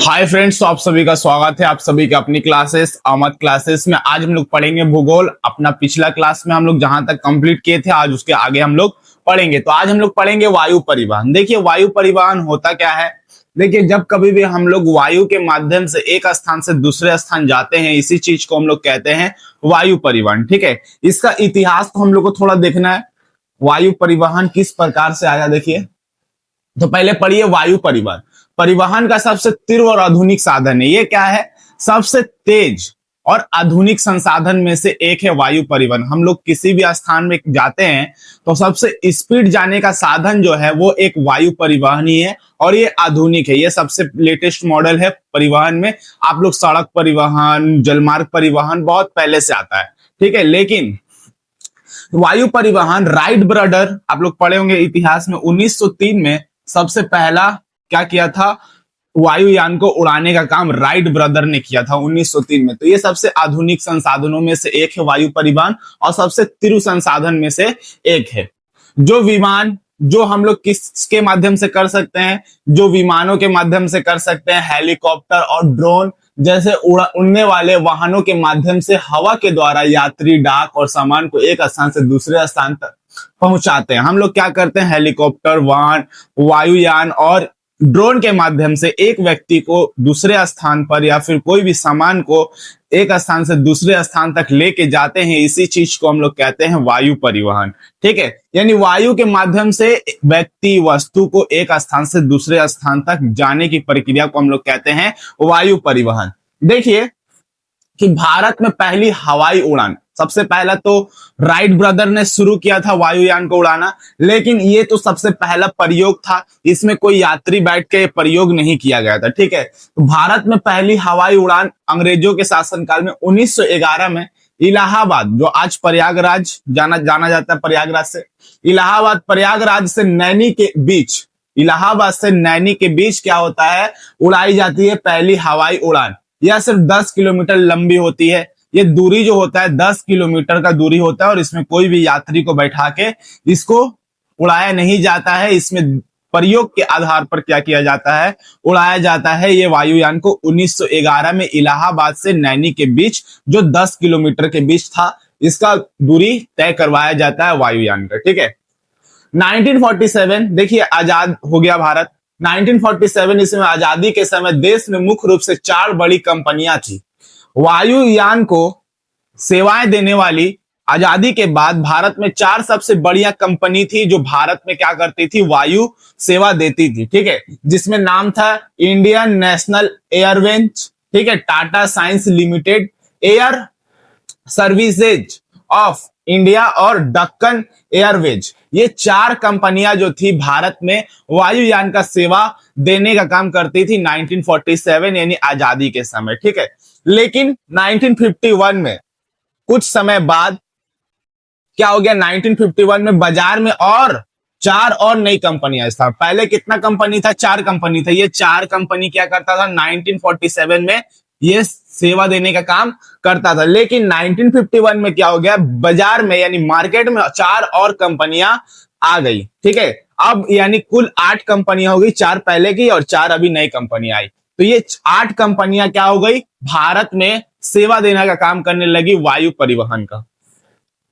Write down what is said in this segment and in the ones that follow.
Hi friends, तो आप सभी का स्वागत है आप सभी के अपनी क्लासेस अमर क्लासेस में। आज हम लोग पढ़ेंगे भूगोल। अपना पिछला क्लास में हम लोग जहां तक कंप्लीट किए थे, आज उसके आगे हम लोग पढ़ेंगे। तो आज हम लोग पढ़ेंगे वायु परिवहन। देखिए, वायु परिवहन होता क्या है। देखिए, जब कभी भी हम लोग वायु के माध्यम से एक स्थान से दूसरे स्थान जाते हैं, इसी चीज को हम लोग कहते हैं वायु परिवहन। ठीक है, इसका इतिहास तो हम लोग को थोड़ा देखना है। वायु परिवहन किस प्रकार से आया, देखिए। तो पहले पढ़िए वायु परिवहन। परिवहन का सबसे तीव्र और आधुनिक साधन है। ये क्या है? सबसे तेज और आधुनिक संसाधन में से एक है वायु परिवहन। हम लोग किसी भी स्थान में जाते हैं तो सबसे स्पीड जाने का साधन जो है वो एक वायु परिवहन ही है, और ये आधुनिक है। ये सबसे लेटेस्ट मॉडल है परिवहन में। आप लोग सड़क परिवहन, जलमार्ग परिवहन बहुत पहले से आता है, ठीक है। लेकिन वायु परिवहन राइट ब्रदर, आप लोग पढ़े होंगे इतिहास में, 1903 में सबसे पहला क्या किया था? वायुयान को उड़ाने का काम राइट ब्रदर ने किया था 1903 में। तो ये सबसे आधुनिक संसाधनों में से एक है वायु परिवहन, और सबसे तीव्र संसाधन में से एक है। जो विमान, जो हम लोग किसके माध्यम से कर सकते हैं? जो विमानों के माध्यम से कर सकते हैं, हेलीकॉप्टर और ड्रोन जैसे उड़ने वाले वाहनों के माध्यम से हवा के द्वारा यात्री, डाक और सामान को एक स्थान से दूसरे स्थान तक पहुंचाते हैं। हम लोग क्या करते हैं? हेलीकॉप्टर, वाहन, वायुयान और ड्रोन के माध्यम से एक व्यक्ति को दूसरे स्थान पर या फिर कोई भी सामान को एक स्थान से दूसरे स्थान तक लेके जाते हैं। इसी चीज को हम लोग कहते हैं वायु परिवहन, ठीक है। यानी वायु के माध्यम से व्यक्ति, वस्तु को एक स्थान से दूसरे स्थान तक जाने की प्रक्रिया को हम लोग कहते हैं वायु परिवहन। देखिए कि भारत में पहली हवाई उड़ान सबसे पहला तो राइट ब्रदर ने शुरू किया था वायुयान को उड़ाना, लेकिन ये तो सबसे पहला प्रयोग था। इसमें कोई यात्री बैठ के प्रयोग नहीं किया गया था, ठीक है। तो भारत में पहली हवाई उड़ान अंग्रेजों के शासनकाल में 1911 में इलाहाबाद, जो आज प्रयागराज जाना जाता है, प्रयागराज से इलाहाबाद, प्रयागराज से नैनी के बीच, इलाहाबाद से नैनी के बीच क्या होता है? उड़ाई जाती है पहली हवाई उड़ान। यह सिर्फ 10 किलोमीटर लंबी होती है। ये दूरी जो होता है 10 किलोमीटर का दूरी होता है, और इसमें कोई भी यात्री को बैठा के इसको उड़ाया नहीं जाता है। इसमें प्रयोग के आधार पर क्या किया जाता है? उड़ाया जाता है ये वायुयान को। 1911 में इलाहाबाद से नैनी के बीच, जो 10 किलोमीटर के बीच था, इसका दूरी तय करवाया जाता है वायुयान का, ठीक है। 1947 देखिए, आजाद हो गया भारत। 1947 इसमें आजादी के समय देश में मुख्य रूप से 4 बड़ी कंपनियां थी वायुयान को सेवाएं देने वाली। आजादी के बाद भारत में 4 सबसे बढ़िया कंपनी थी जो भारत में क्या करती थी? वायु सेवा देती थी, ठीक है। जिसमें नाम था इंडियन नेशनल एयरवेज, ठीक है, Tata science limited, air services of India और दक्कन एयरवेज। ये 4 कंपनियां जो थी भारत में वायुयान का सेवा देने का काम करती थी 1947 यानी आजादी के समय, ठीक है। लेकिन 1951 में कुछ समय बाद क्या हो गया? 1951 में बाजार में और 4 और नई कंपनियां था। पहले कितना कंपनी था? 4 कंपनी था। ये 4 कंपनी क्या करता था? 1947 में ये सेवा देने का काम करता था। लेकिन 1951 में क्या हो गया? बाजार में यानी मार्केट में 4 और कंपनियां आ गई, ठीक है। अब यानी कुल 8 कंपनियां हो गई, 4 पहले की और 4 अभी नई कंपनियां आई। तो ये 8 कंपनियां क्या हो गई? भारत में सेवा देने का काम करने लगी वायु परिवहन का।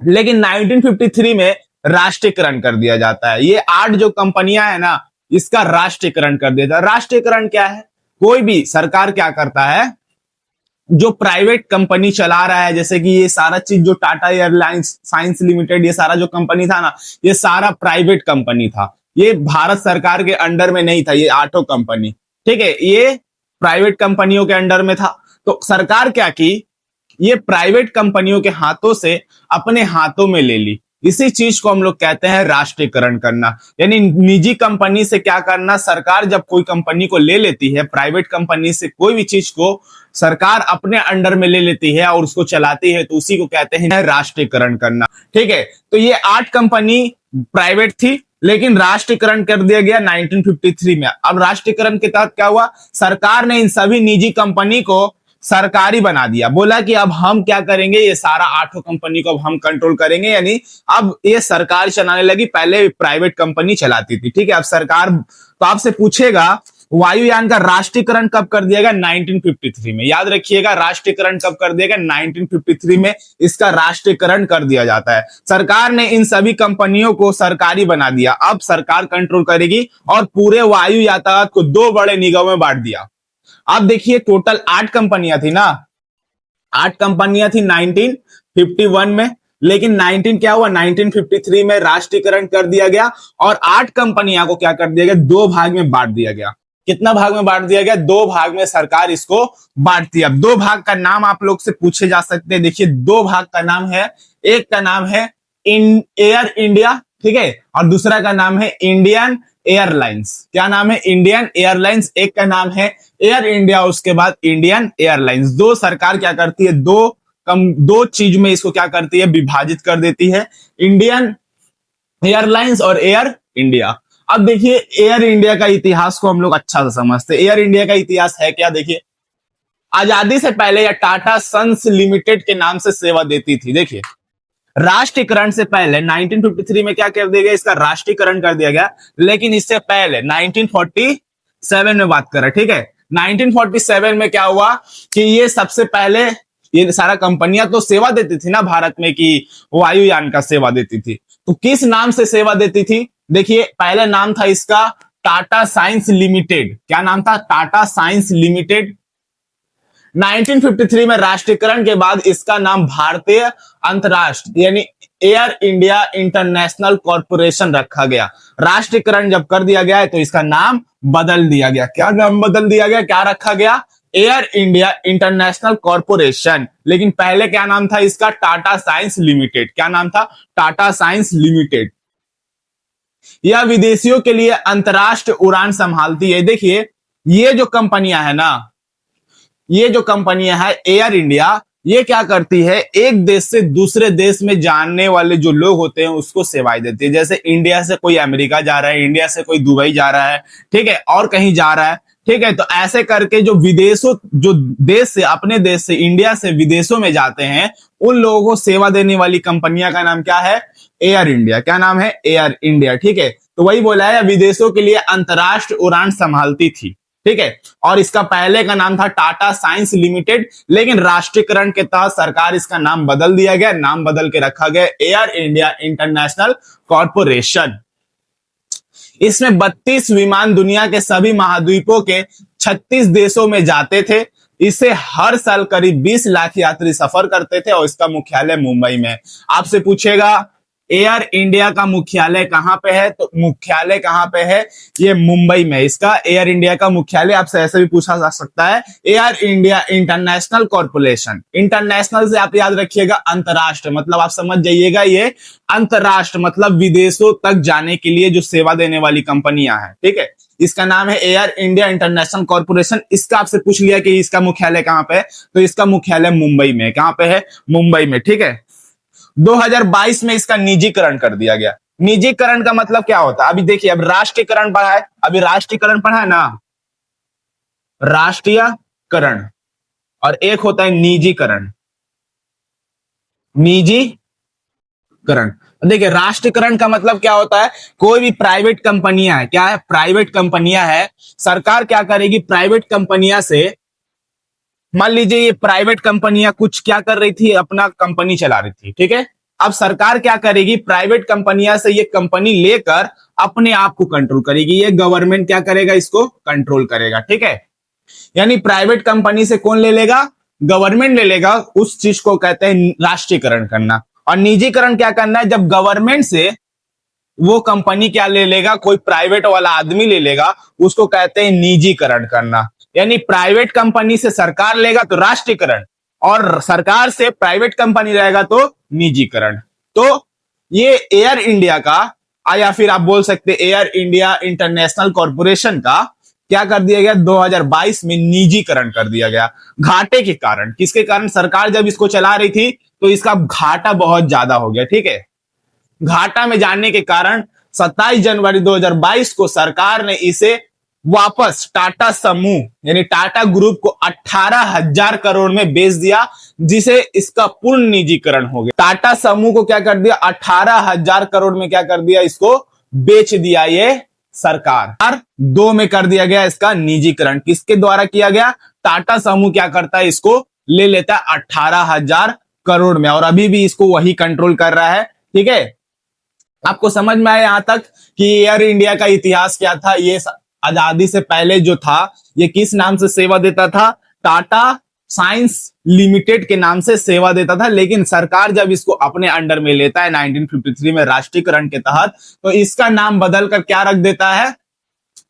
लेकिन 1953 में राष्ट्रीयकरण कर दिया जाता है। ये 8 जो कंपनियां है ना, इसका राष्ट्रीयकरण कर दिया जाता है। राष्ट्रीयकरण क्या है? कोई भी सरकार क्या करता है, जो प्राइवेट कंपनी चला रहा है, जैसे कि ये सारा चीज जो टाटा एयरलाइंस साइंस लिमिटेड, ये सारा जो कंपनी था ना, ये सारा प्राइवेट कंपनी था। ये भारत सरकार के अंडर में नहीं था। ये 8 कंपनी, ठीक है, ये प्राइवेट कंपनियों के अंडर में था। तो सरकार क्या की? ये प्राइवेट कंपनियों के हाथों से अपने हाथों में ले ली। इसी चीज को हम लोग कहते हैं राष्ट्रीयकरण करना। यानी निजी कंपनी से क्या करना? सरकार जब कोई कंपनी को ले लेती है, प्राइवेट कंपनी से कोई भी चीज को सरकार अपने अंडर में ले लेती है और उसको चलाती है, तो उसी को कहते हैं राष्ट्रीयकरण करना, ठीक है। तो ये 8 कंपनी प्राइवेट थी, लेकिन राष्ट्रीयकरण कर दिया गया 1953 में। अब राष्ट्रीयकरण के तहत क्या हुआ? सरकार ने इन सभी निजी कंपनी को सरकारी बना दिया। बोला कि अब हम क्या करेंगे? ये सारा 8 कंपनी को अब हम कंट्रोल करेंगे। यानी अब ये सरकार चलाने लगी, पहले प्राइवेट कंपनी चलाती थी, ठीक है। अब सरकार तो आपसे पूछेगा वायुयान का राष्ट्रीयकरण कब कर दिया गया? 1953 में। याद रखिएगा, राष्ट्रीयकरण कब कर दिया गया? 1953 में इसका राष्ट्रीयकरण कर दिया जाता है। सरकार ने इन सभी कंपनियों को सरकारी बना दिया। अब सरकार कंट्रोल करेगी और पूरे वायु यातायात को दो बड़े निगमों में बांट दिया। अब देखिए, टोटल 8 कंपनियां थी ना, 8 कंपनियां थी 1951 में, लेकिन 1953 में राष्ट्रीयकरण कर दिया गया और 8 कंपनियां को क्या कर दिया गया? 2 भाग में बांट दिया गया। कितना भाग में बांट दिया गया? 2 भाग में सरकार इसको बांटती है। अब 2 भाग का नाम आप लोग से पूछे जा सकते हैं। देखिए, 2 भाग का नाम है, एक का नाम है एयर इंडिया, ठीक है, और दूसरा का नाम है इंडियन एयरलाइंस। क्या नाम है? Indian airlines. एक का नाम है एयर इंडिया, उसके बाद इंडियन एयरलाइंस। दो सरकार क्या करती है? दो चीज में इसको क्या करती है? विभाजित कर देती है, इंडियन एयरलाइंस और एयर इंडिया। अब देखिए, एयर इंडिया का इतिहास को हम लोग अच्छा से समझते हैं। एयर इंडिया का इतिहास है क्या? देखिए, आजादी से पहले यह टाटा सन्स लिमिटेड के नाम से सेवा देती थी। देखिए, राष्ट्रीयकरण से पहले 1953 में क्या कर दिया गया? इसका राष्ट्रीयकरण कर दिया गया, लेकिन इससे पहले 1947 में बात करें, ठीक है, 1947 में क्या हुआ कि ये सबसे पहले ये सारा कंपनियां तो सेवा देती थी ना भारत में, कि वायुयान का सेवा देती थी। तो किस नाम से सेवा देती थी? देखिए, पहला नाम था इसका टाटा साइंस लिमिटेड। क्या नाम था? Tata science limited. 1953 में राष्ट्रीयकरण के बाद इसका नाम भारतीय अंतरराष्ट्र यानी एयर इंडिया इंटरनेशनल कॉरपोरेशन रखा गया। राष्ट्रीयकरण जब कर दिया गया है तो इसका नाम बदल दिया गया। क्या नाम बदल दिया गया? क्या रखा गया? Air India international corporation. लेकिन पहले क्या नाम था इसका? Tata science limited. क्या नाम था? Tata science limited. यह विदेशियों के लिए अंतरराष्ट्रीय उड़ान संभालती है। देखिए, ये जो कंपनियां है ना, ये जो कंपनियां है एयर इंडिया, ये क्या करती है? एक देश से दूसरे देश में जाने वाले जो लोग होते हैं उसको सेवाएं देती है। जैसे इंडिया से कोई अमेरिका जा रहा है, इंडिया से कोई दुबई जा रहा है, ठीक है, और कहीं जा रहा है, ठीक है, तो ऐसे करके जो विदेशों, जो देश से, अपने देश से, इंडिया से विदेशों में जाते हैं, उन लोगों को सेवा देने वाली कंपनियां का नाम क्या है? Air India. क्या नाम है? एयर इंडिया, ठीक है। तो वही बोला है, विदेशों के लिए अंतरराष्ट्रीय उड़ान संभालती थी, ठीक है, और इसका पहले का नाम था टाटा साइंस लिमिटेड, लेकिन राष्ट्रीयकरण के तहत सरकार इसका नाम बदल दिया गया, नाम बदल के रखा गया एयर इंडिया इंटरनेशनल कॉरपोरेशन। इसमें 32 विमान दुनिया के सभी महाद्वीपों के 36 देशों में जाते थे। इससे हर साल करीब 20 लाख यात्री सफर करते थे और इसका मुख्यालय मुंबई में। आपसे पूछेगा एयर इंडिया का मुख्यालय कहां पे है? तो मुख्यालय कहां पे है? ये मुंबई में। इसका एयर इंडिया का मुख्यालय आपसे ऐसे भी पूछा जा सकता है, air India international corporation. International से आप याद रखिएगा अंतरराष्ट्रीय, मतलब आप समझ जाइएगा ये अंतरराष्ट्रीय मतलब विदेशों तक जाने के लिए जो सेवा देने वाली कंपनियां हैं, ठीक है। इसका नाम है एयर इंडिया इंटरनेशनल कॉरपोरेशन। इसका आपसे पूछ लिया कि इसका मुख्यालय कहां पे है, तो इसका मुख्यालय मुंबई में। कहां पे है? मुंबई में, ठीक है। 2022 में इसका निजीकरण कर दिया गया। निजीकरण का मतलब क्या होता है? अभी देखिए, अब राष्ट्रीयकरण पढ़ा है, अभी राष्ट्रीयकरण पढ़ा है ना, राष्ट्रीयकरण, और एक होता है निजीकरण। निजीकरण, देखिए, राष्ट्रीयकरण का मतलब क्या होता है? कोई भी प्राइवेट कंपनियां है, क्या है? प्राइवेट कंपनियां है, सरकार क्या करेगी? प्राइवेट कंपनियां से, मान लीजिए ये प्राइवेट कंपनियां कुछ क्या कर रही थी? अपना कंपनी चला रही थी, ठीक है। अब सरकार क्या करेगी? प्राइवेट कंपनियां से ये कंपनी लेकर अपने आप को कंट्रोल करेगी। ये गवर्नमेंट क्या करेगा? इसको कंट्रोल करेगा, ठीक है। यानी प्राइवेट कंपनी से कौन ले लेगा? गवर्नमेंट ले लेगा। उस चीज को कहते हैं राष्ट्रीयकरण करना। और निजीकरण क्या करना है? जब गवर्नमेंट से वो कंपनी क्या ले लेगा? कोई प्राइवेट वाला आदमी ले लेगा, उसको कहते हैं निजीकरण करना। यानी प्राइवेट कंपनी से सरकार लेगा तो राष्ट्रीयकरण, और सरकार से प्राइवेट कंपनी रहेगा तो निजीकरण। तो ये एयर इंडिया का, या फिर आप बोल सकते एयर इंडिया इंटरनेशनल कॉरपोरेशन का क्या कर दिया गया? 2022 में निजीकरण कर दिया गया। घाटे के कारण, किसके कारण? सरकार जब इसको चला रही थी तो इसका घाटा बहुत ज्यादा हो गया, ठीक है। घाटा में जाने के कारण 27 जनवरी 2022 को सरकार ने इसे वापस टाटा समूह यानी टाटा ग्रुप को 18,000 करोड़ में बेच दिया, जिसे इसका पूर्ण निजीकरण हो गया। टाटा समूह को क्या कर दिया? 18,000 करोड़ में क्या कर दिया? इसको बेच दिया ये सरकार। और 2 में कर दिया गया इसका निजीकरण। किसके द्वारा किया गया? टाटा समूह क्या करता है, इसको ले लेता है 18,000 करोड़ में, और अभी भी इसको वही कंट्रोल कर रहा है। ठीक है, आपको समझ में आया यहां तक कि एयर इंडिया का इतिहास क्या था? ये आजादी से पहले जो था, ये किस नाम से सेवा देता था? टाटा साइंस लिमिटेड के नाम से सेवा देता था। लेकिन सरकार जब इसको अपने अंडर में लेता है 1953 में राष्ट्रीयकरण के तहत, तो इसका नाम बदलकर क्या रख देता है?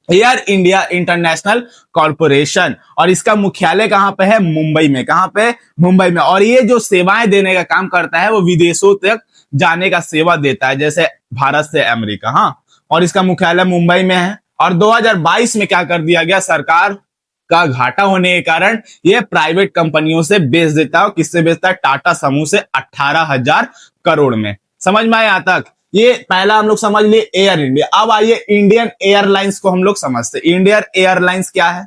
Air India international corporation. और इसका मुख्यालय कहां पे है? मुंबई में। कहां पे? मुंबई में। और ये जो सेवाएं देने का काम करता है वो विदेशों तक जाने का सेवा देता है, जैसे भारत से अमेरिका। हाँ, और इसका मुख्यालय मुंबई में है। और 2022 में क्या कर दिया गया? सरकार का घाटा होने के कारण ये प्राइवेट कंपनियों से बेच देता है। किससे बेचता है? टाटा समूह से 18,000 करोड़ में। समझ में आया तक? ये पहला हम लोग समझ लिए एयर इंडिया। अब आइए इंडियन एयरलाइंस को हम लोग समझते। इंडियन एयरलाइंस क्या है?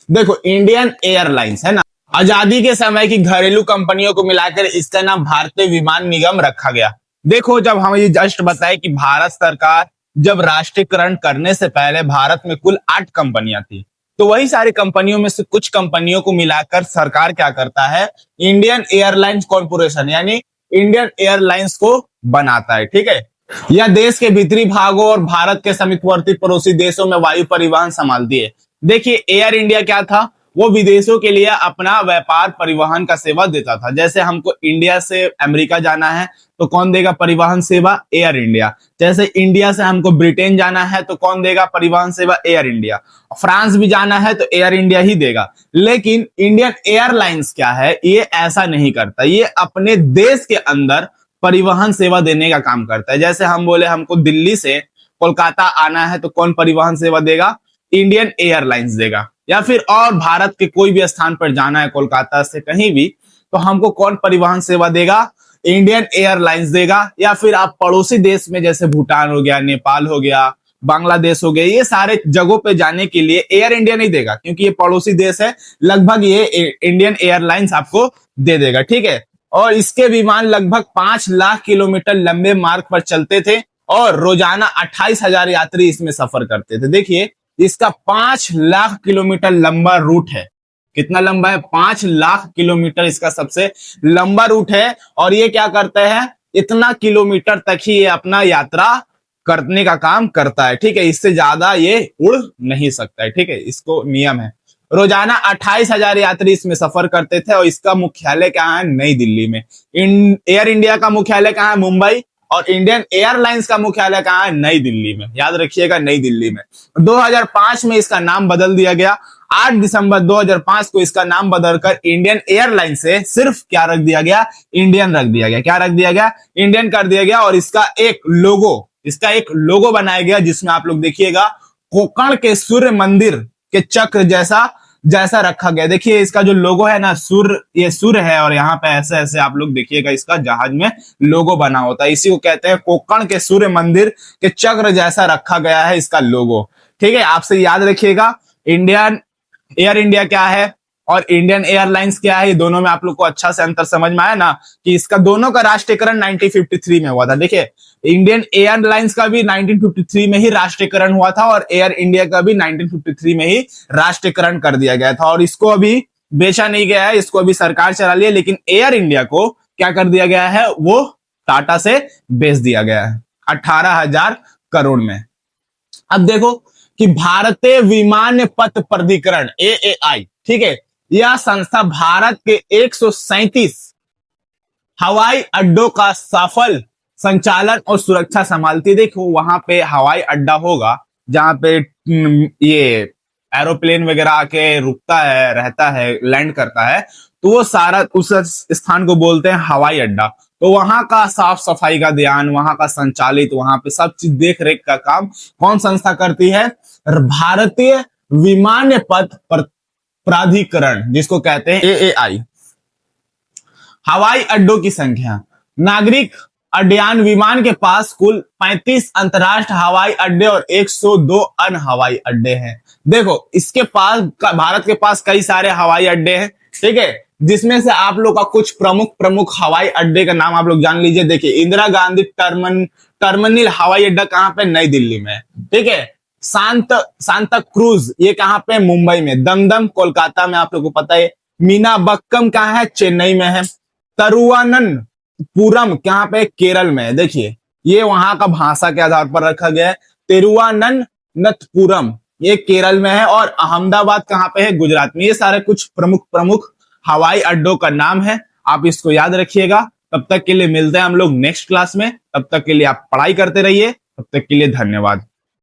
देखो, इंडियन एयरलाइंस है ना, आजादी के समय की घरेलू कंपनियों को मिलाकर इसका नाम भारतीय विमान निगम रखा गया। देखो, जब हम ये जस्ट बताए कि भारत सरकार जब राष्ट्रीयकरण करने से पहले भारत में कुल 8 कंपनियां थी, तो वही सारी कंपनियों में से कुछ कंपनियों को मिलाकर सरकार क्या करता है? इंडियन एयरलाइंस कॉर्पोरेशन यानी इंडियन एयरलाइंस को बनाता है। ठीक है, यह देश के भीतरी भागों और भारत के समीपवर्ती पड़ोसी देशों में वायु परिवहन संभालती है। देखिए, एयर इंडिया क्या था? वो विदेशों के लिए अपना व्यापार परिवहन का सेवा देता था। जैसे हमको इंडिया से अमेरिका जाना है तो कौन देगा परिवहन सेवा? Air India. जैसे इंडिया से हमको ब्रिटेन जाना है तो कौन देगा परिवहन सेवा? Air India. फ्रांस भी जाना है तो एयर इंडिया ही देगा। लेकिन इंडियन एयरलाइंस क्या है? ये ऐसा नहीं करता। ये अपने देश के अंदर परिवहन सेवा देने का काम करता है। जैसे हम बोले हमको दिल्ली से कोलकाता आना है तो कौन परिवहन सेवा देगा? इंडियन एयरलाइंस देगा। या फिर और भारत के कोई भी स्थान पर जाना है कोलकाता से कहीं भी, तो हमको कौन परिवहन सेवा देगा? इंडियन एयरलाइंस देगा। या फिर आप पड़ोसी देश में जैसे भूटान हो गया, नेपाल हो गया, बांग्लादेश हो गया, ये सारे जगहों पे जाने के लिए एयर इंडिया नहीं देगा, क्योंकि ये पड़ोसी देश है। लगभग ये इंडियन एयरलाइंस आपको दे देगा। ठीक है, और इसके विमान लगभग 5 लाख किलोमीटर लंबे मार्ग पर चलते थे और रोजाना 28,000 यात्री इसमें सफर करते थे। देखिए, इसका 5 लाख किलोमीटर लंबा रूट है। कितना लंबा है? 5 लाख किलोमीटर इसका सबसे लंबा रूट है। और ये क्या करता है? इतना किलोमीटर तक ही ये अपना यात्रा करने का काम करता है। ठीक है, इससे ज्यादा ये उड़ नहीं सकता है। ठीक है, इसको नियम है। रोजाना 28,000 यात्री इसमें सफर करते थे। और इसका मुख्यालय कहाँ है? नई दिल्ली में। एयर इंडिया का मुख्यालय कहाँ है? मुंबई। और इंडियन एयरलाइंस का मुख्यालय कहाँ है? नई दिल्ली में। याद रखिएगा, नई दिल्ली में। 2005 में इसका नाम बदल दिया गया। 8 दिसंबर 2005 को इसका नाम बदलकर इंडियन एयरलाइंस से सिर्फ क्या रख दिया गया? इंडियन रख दिया गया। क्या रख दिया गया? इंडियन कर दिया गया। और इसका एक लोगो बनाया गया, जिसमें आप लोग देखिएगा कोकण के सूर्य मंदिर के चक्र जैसा रखा गया। देखिए, इसका जो लोगो है ना, ये सूर्य है, और यहाँ पे ऐसे ऐसे आप लोग देखिएगा इसका जहाज में लोगो बना होता है। इसी को कहते हैं कोकण के सूर्य मंदिर के चक्र जैसा रखा गया है इसका लोगो। ठीक है, आपसे याद रखिएगा इंडियन एयर इंडिया क्या है और इंडियन एयरलाइंस क्या है। ये दोनों में आप लोग को अच्छा से अंतर समझ में आया ना, कि इसका दोनों का राष्ट्रीयकरण 1953 में हुआ था। देखिए, इंडियन एयरलाइंस का भी 1953 में ही राष्ट्रीयकरण हुआ था और एयर इंडिया का भी 1953 में ही राष्ट्रीयकरण कर दिया गया था। और इसको अभी बेचा नहीं गया है, इसको अभी सरकार चला रही है। लेकिन एयर इंडिया को क्या कर दिया गया है? वो टाटा से बेच दिया गया है 18,000 करोड़ में। अब देखो कि भारतीय विमानपथ प्राधिकरण AAI, ठीक है, यह संस्था भारत के 137 हवाई अड्डों का सफल संचालन और सुरक्षा संभालती है। देखो, वहां पे हवाई अड्डा होगा जहां पे ये एरोप्लेन वगैरह आके रुकता है, रहता है, लैंड करता है, तो वो सारा उस स्थान को बोलते हैं हवाई अड्डा। तो वहां का साफ सफाई का ध्यान, वहां का संचालित, वहां पे सब चीज देख रेख का काम कौन संस्था करती है? भारतीय विमानपथ प्राधिकरण, जिसको कहते हैं AAI। हवाई अड्डों की संख्या, नागरिक उड्डयन विमान के पास कुल 35 अंतरराष्ट्रीय हवाई अड्डे और 102 अन्य हवाई अड्डे हैं। देखो, इसके पास, भारत के पास कई सारे हवाई अड्डे हैं, ठीक है, जिसमें से आप लोग का कुछ प्रमुख प्रमुख हवाई अड्डे का नाम आप लोग जान लीजिए। देखिए, इंदिरा गांधी टर्मिनल हवाई अड्डा कहाँ पे? नई दिल्ली में। ठीक है, सांता क्रूज ये कहाँ पे? मुंबई में। दमदम कोलकाता में, आप लोग को पता है। मीनाबक्कम कहाँ है? चेन्नई में है। तिरुवनंतपुरम कहाँ पे? केरल में है। देखिए, ये वहां का भाषा के आधार पर रखा गया है। तिरुवनंतपुरम ये केरल में है, और अहमदाबाद कहाँ पे है? गुजरात में। ये सारे कुछ प्रमुख प्रमुख हवाई अड्डों का नाम है, आप इसको याद रखिएगा। तब तक के लिए मिलते हैं हम लोग नेक्स्ट क्लास में। तब तक के लिए आप पढ़ाई करते रहिए। तब तक के लिए धन्यवाद।